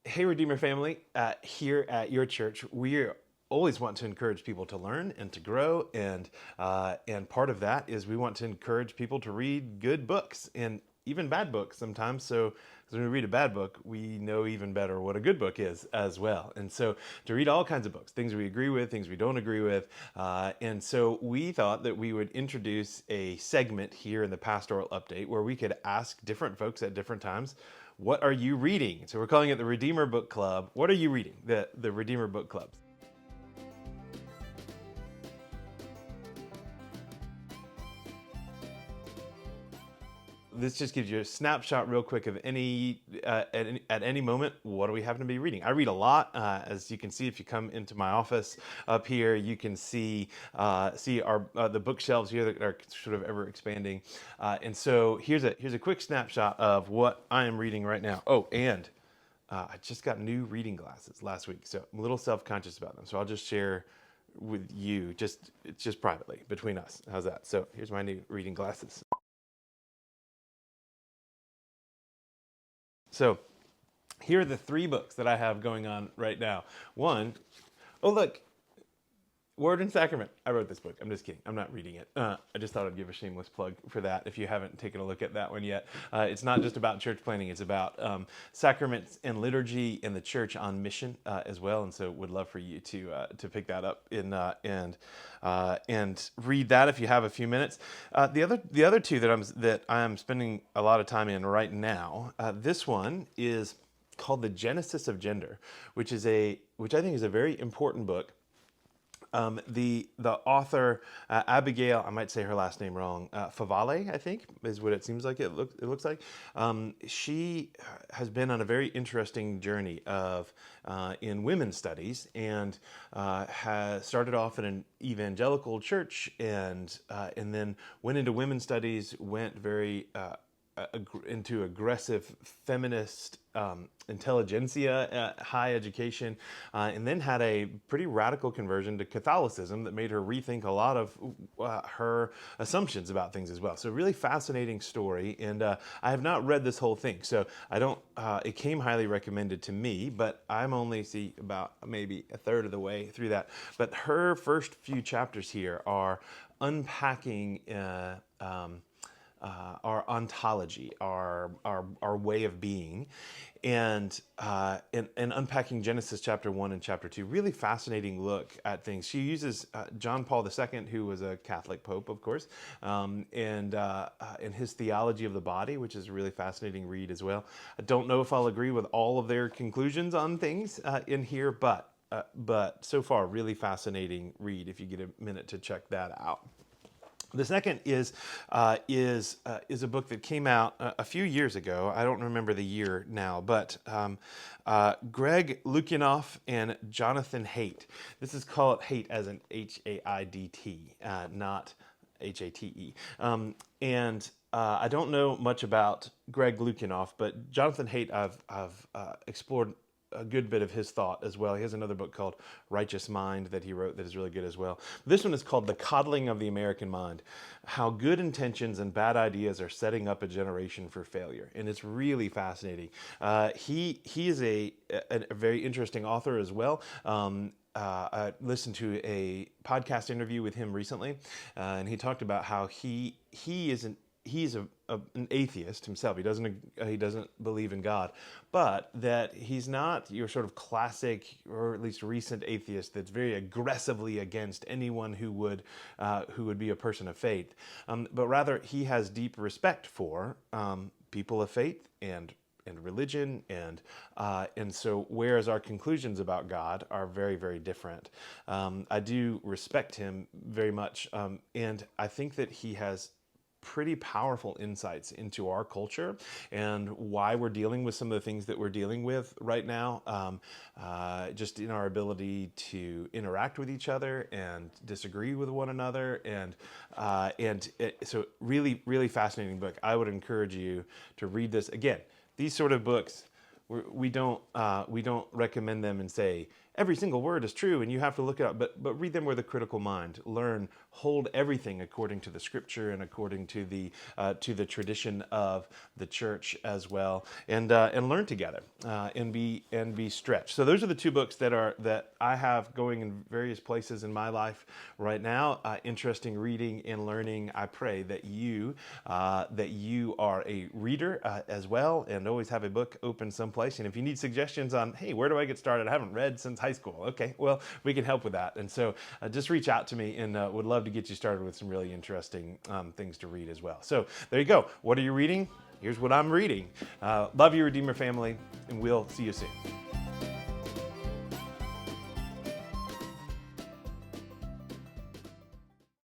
Hey, Redeemer family, here at your church, we always want to encourage people to learn and to grow, and part of that is we want to encourage people to read good books and even bad books sometimes. So, 'cause when we read a bad book, we know even better what a good book is as well. And so, to read all kinds of books, things we agree with, things we don't agree with, and so we thought that we would introduce a segment here in the pastoral update where we could ask different folks at different times, what are you reading? So we're calling it the Redeemer Book Club. What are you reading? The Redeemer Book Clubs. This just gives you a snapshot real quick of at any moment, what do we happen to be reading? I read a lot. As you can see, if you come into my office up here, you can see our the bookshelves here that are sort of ever expanding. And so here's a quick snapshot of what I am reading right now. Oh, and I just got new reading glasses last week, so I'm a little self-conscious about them. So I'll just share with you, just privately between us. How's that? So here's my new reading glasses. So here are the three books that I have going on right now. One, oh look, Word and Sacrament. I wrote this book. I'm just kidding. I'm not reading it. I just thought I'd give a shameless plug for that if you haven't taken a look at that one yet. It's not just about church planning. It's about sacraments and liturgy in the church on mission as well. And so would love for you to pick that up and read that if you have a few minutes. The other two that I'm spending a lot of time in right now. This one is called The Genesis of Gender, which I think is a very important book. The author, Abigail, I might say her last name wrong, Favale, I think, is what it seems like it looks like. She has been on a very interesting journey in women's studies, and has started off in an evangelical church, and then went into women's studies, went very into aggressive feminist intelligentsia, high education, and then had a pretty radical conversion to Catholicism that made her rethink a lot of her assumptions about things as well. So really fascinating story, and I have not read this whole thing, so I don't. It came highly recommended to me, but I'm only about maybe a third of the way through that. But her first few chapters here are unpacking. Our ontology, our way of being, and unpacking Genesis chapter 1 and chapter 2. Really fascinating look at things. She uses John Paul II, who was a Catholic pope, of course, and his theology of the body, which is a really fascinating read as well. I don't know if I'll agree with all of their conclusions on things in here, but so far, really fascinating read if you get a minute to check that out. The second is a book that came out a few years ago. I don't remember the year now, but Greg Lukianoff and Jonathan Haidt. This is called Haidt as in H-A-I-D-T, not H-A-T-E. And I don't know much about Greg Lukianoff, but Jonathan Haidt I've explored a good bit of his thought as well. He has another book called Righteous Mind that he wrote that is really good as well. This one is called The Coddling of the American Mind, How Good Intentions and Bad Ideas Are Setting Up a Generation for Failure. And it's really fascinating. He is a very interesting author as well. I listened to a podcast interview with him recently, and he talked about how he's an atheist himself. He doesn't believe in God, but that he's not your sort of classic or at least recent atheist that's very aggressively against anyone who would be a person of faith, but rather he has deep respect for people of faith and religion, and so whereas our conclusions about God are very, very different, I do respect him very much, and I think that he has pretty powerful insights into our culture and why we're dealing with some of the things that we're dealing with right now, just in our ability to interact with each other and disagree with one another, so really, really fascinating book. I would encourage you to read this. Again, these sort of books, we don't recommend them and say every single word is true and you have to look it up, but read them with a critical mind. Learn, hold everything according to the scripture and according to the tradition of the church as well, and learn together, and be stretched. So those are the two books that I have going in various places in my life right now. Interesting reading and learning. I pray that you are a reader as well, and always have a book open someplace. And if you need suggestions on, hey, where do I get started? I haven't read since high school. Okay, well, we can help with that. And so just reach out to me, and would love to get you started with some really interesting things to read as well. So there you go. What are you reading? Here's what I'm reading. Love you, Redeemer family, and we'll see you soon.